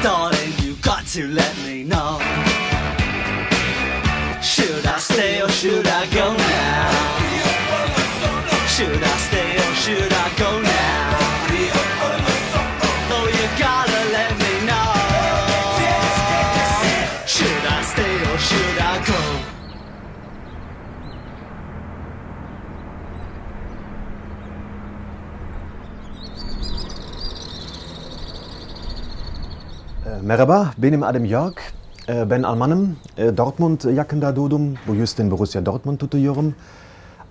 Darling, you got to let me know. Should I stay or should I go now? Should I stay or should I go now? Oh, you gotta let me know. Should I stay or should I go? Merhaba, benim adım Jörg. Ben Almanım. Dortmund yakında doğdum. Bu yüzden Borussia Dortmund tutuyorum.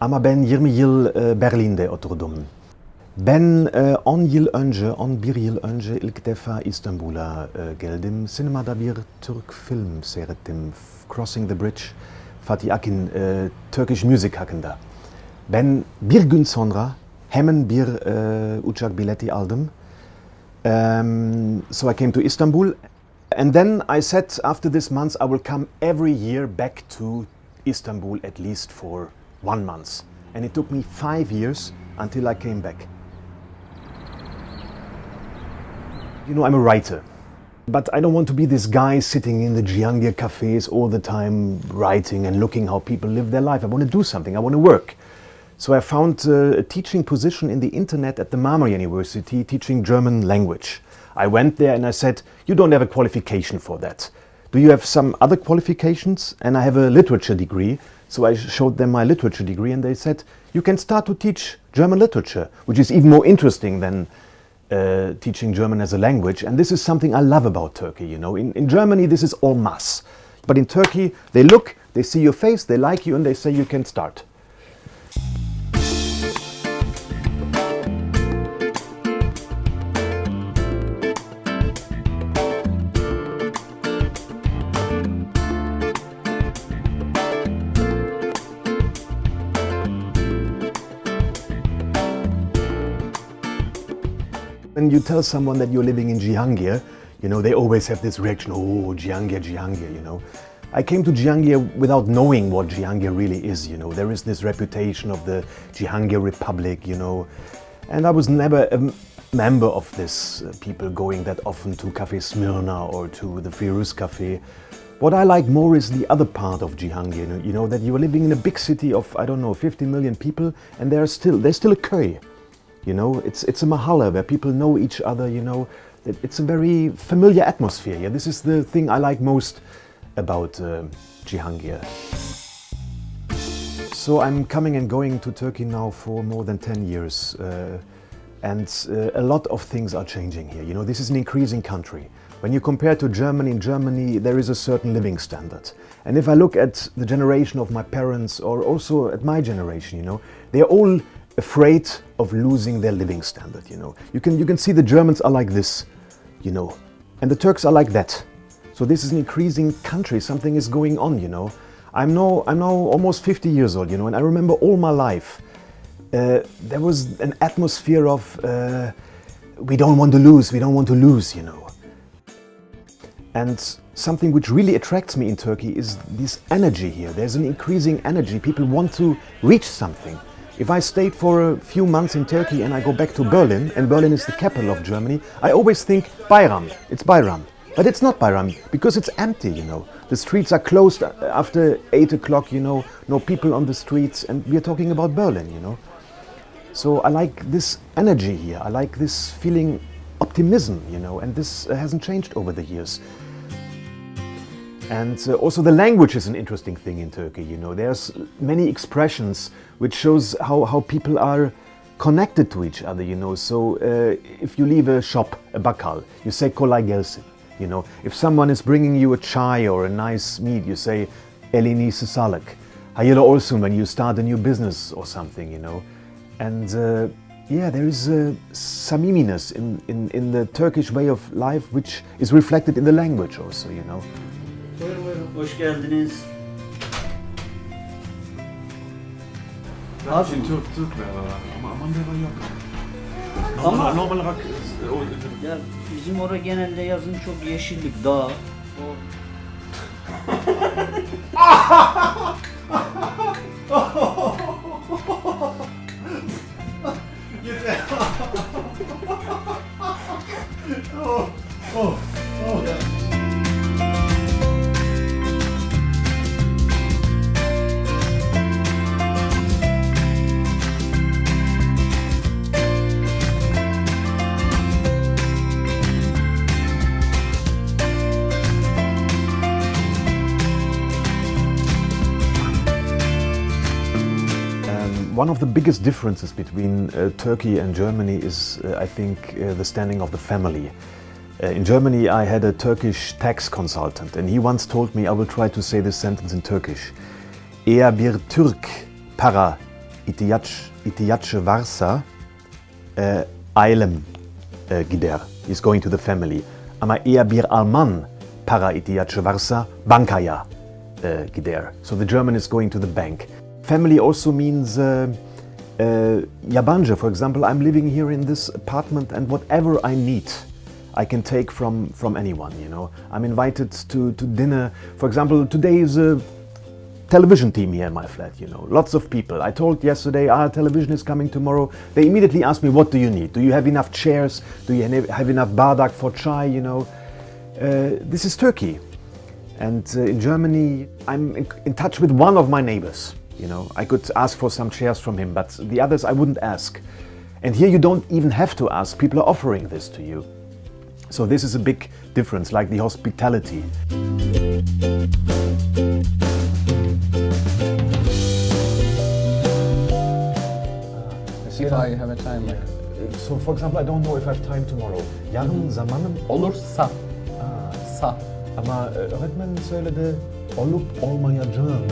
Ama ben 20 yıl Berlin'de oturdum. Ben 11 yıl önce ilk defa İstanbul'a geldim. Sinemada bir Türk film seyrettim. Crossing the Bridge, Fatih Akin, Turkish müzik hakkında. Ben bir gün sonra hemen bir uçak bileti aldım. So I came to Istanbul, and then I said after this month I will come every year back to Istanbul at least for 1 month. And it took me 5 years until I came back. You know, I'm a writer, but I don't want to be this guy sitting in the Cihangir cafes all the time writing and looking how people live their life. I want to do something, I want to work. So I found a teaching position in the internet at the Marmara University teaching German language. I went there and I said, you don't have a qualification for that. Do you have some other qualifications? And I have a literature degree. So I showed them my literature degree and they said, you can start to teach German literature, which is even more interesting than teaching German as a language. And this is something I love about Turkey. You know, in Germany, this is all mass. But in Turkey, they look, they see your face, they like you, and they say you can start. When you tell someone that you're living in Cihangir, you know, they always have this reaction, oh, Cihangir, Cihangir, you know. I came to Cihangir without knowing what Cihangir really is, you know. There is this reputation of the Cihangir Republic, you know. And I was never a member of this people going that often to Café Smyrna or to the Firuz Cafe. What I like more is the other part of Cihangir, you know, that you are living in a big city of, I don't know, 50 million people, and there's still a köy. You know, it's a mahalla where people know each other, you know. It's a very familiar atmosphere. Yeah? This is the thing I like most about Cihangir. So I'm coming and going to Turkey now for more than 10 years. And a lot of things are changing here. You know, this is an increasing country. When you compare to Germany, in Germany there is a certain living standard. And if I look at the generation of my parents or also at my generation, you know, they're all afraid of losing their living standard, you know. You can see the Germans are like this, you know, and the Turks are like that. So this is an increasing country, something is going on, you know. I'm now almost 50 years old, you know, and I remember all my life there was an atmosphere of we don't want to lose, you know. And something which really attracts me in Turkey is this energy here. There's an increasing energy. People want to reach something. If I stayed for a few months in Turkey and I go back to Berlin, and Berlin is the capital of Germany, I always think Bayram, it's Bayram. But it's not Bayram, because it's empty, you know. The streets are closed after 8 o'clock, you know, no people on the streets, and we're talking about Berlin, you know. So I like this energy here, I like this feeling optimism, you know, and this hasn't changed over the years. And also the language is an interesting thing in Turkey, you know. There's many expressions which shows how people are connected to each other, you know. So if you leave a shop, a bakkal, you say kolay gelsin, you know. If someone is bringing you a chai or a nice meat, you say elini sağlık. Hayırlı olsun when you start a new business or something, you know. And yeah, there is a samiminess in the Turkish way of life which is reflected in the language also, you know. Buyurun buyurun. Hoş geldiniz. Az mı? Türk var ama aman beva yok. Ama normal olarak ya bizim orada genelde yazın çok yeşillik, dağ. O... oh. One of the biggest differences between Turkey and Germany is, I think, the standing of the family. In Germany, I had a Turkish tax consultant, and he once told me, I will try to say this sentence in Turkish. Eğer bir Türk para ihtiyaçı varsa, ailem gider. He's going to the family. Ama eğer bir Alman para ihtiyaçı varsa, bankaya gider. So the German is going to the bank. Family also means Yabanci. For example, I'm living here in this apartment, and whatever I need, I can take from anyone. You know, I'm invited to dinner. For example, today is a television team here in my flat. You know, lots of people. I told yesterday, television is coming tomorrow. They immediately asked me, what do you need? Do you have enough chairs? Do you have enough bardak for chai? You know, this is Turkey, and in Germany, I'm in touch with one of my neighbors. You know, I could ask for some chairs from him, but the others I wouldn't ask. And here you don't even have to ask, people are offering this to you. So this is a big difference, like the hospitality. If I have a time. Like. So for example, I don't know if I have time tomorrow. Yarın zamanım Olursa. Sa. Ama öğretmen söyledi, olup olmayacağını.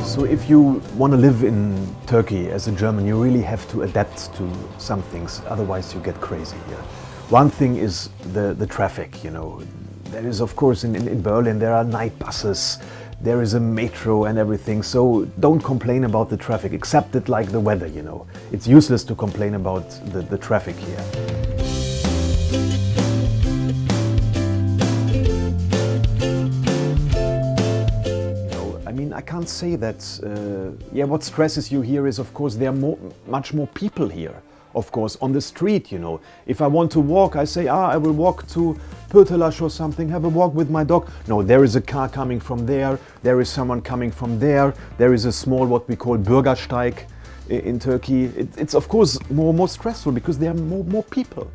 So if you want to live in Turkey as a German, you really have to adapt to some things, otherwise you get crazy here. One thing is the traffic, you know. There is, of course, in Berlin, there are night buses, there is a metro and everything, so don't complain about the traffic, accept it like the weather, you know. It's useless to complain about the traffic here. I can't say that, what stresses you here is, of course, there are much more people here, of course, on the street, you know. If I want to walk, I say, I will walk to Pötelash or something, have a walk with my dog. No, there is a car coming from there is someone coming from there is a small, what we call Bürgersteig in Turkey. It's of course more stressful because there are more people.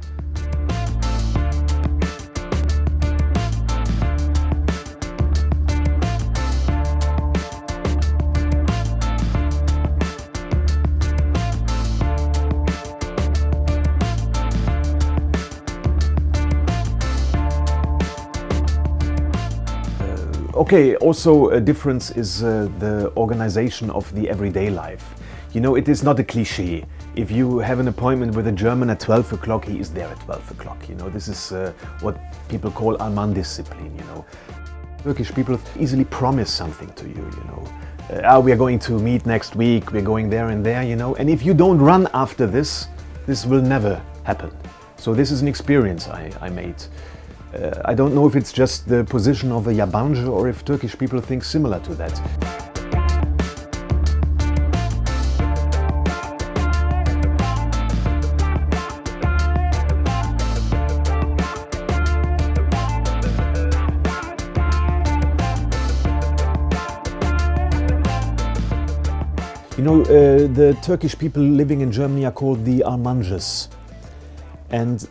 Okay, also a difference is the organization of the everyday life. You know, it is not a cliché. If you have an appointment with a German at 12 o'clock, he is there at 12 o'clock. You know, this is what people call Alman discipline, you know. Turkish people easily promise something to you, you know. We are going to meet next week, we're going there and there, you know. And if you don't run after this will never happen. So this is an experience I made. I don't know if it's just the position of a Yabanci or if Turkish people think similar to that. You know, the Turkish people living in Germany are called the Almances. And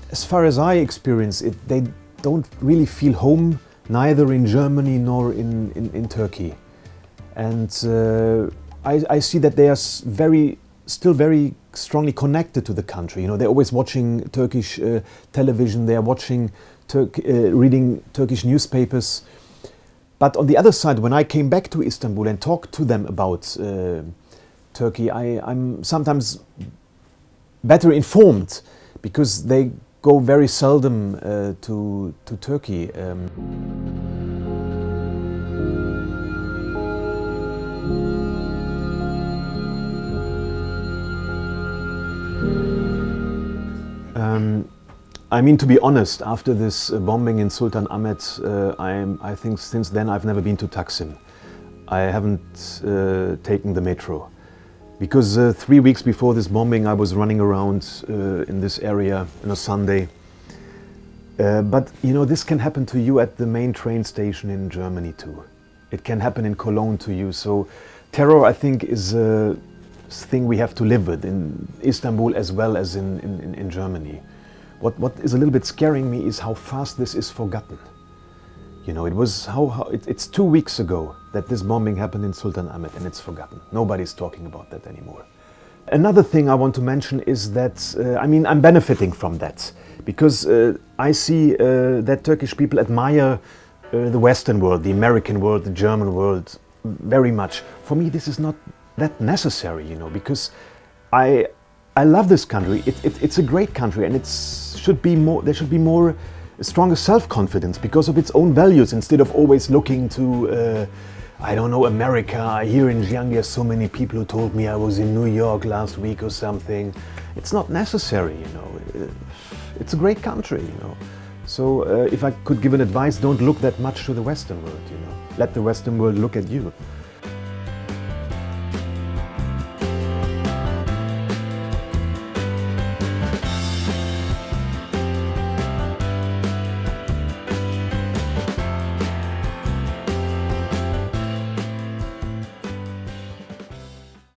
as far as I experience it, they don't really feel home, neither in Germany nor in Turkey. And I see that they are still very strongly connected to the country. You know, they're always watching Turkish television, they are watching, reading Turkish newspapers. But on the other side, when I came back to Istanbul and talked to them about Turkey, I'm sometimes better informed because they go very seldom to Turkey. I mean, to be honest, after this bombing in Sultan Ahmet, I think since then I've never been to Taksim. I haven't taken the metro. Because 3 weeks before this bombing I was running around in this area on a Sunday. But you know, this can happen to you at the main train station in Germany too. It can happen in Cologne to you. So terror, I think, is a thing we have to live with in Istanbul as well as in Germany. What is a little bit scaring me is how fast this is forgotten. You know, it's 2 weeks ago that this bombing happened in Sultanahmet, and it's forgotten. Nobody's talking about that anymore. Another thing I want to mention is that, I'm benefiting from that because I see that Turkish people admire the Western world, the American world, the German world very much. For me, this is not that necessary, you know, because I love this country. It's a great country, and there should be more stronger self-confidence because of its own values instead of always looking to, I don't know, America. Here in Xi'an there's so many people who told me I was in New York last week or something. It's not necessary, you know. It's a great country, you know. So if I could give an advice, don't look that much to the Western world, you know. Let the Western world look at you.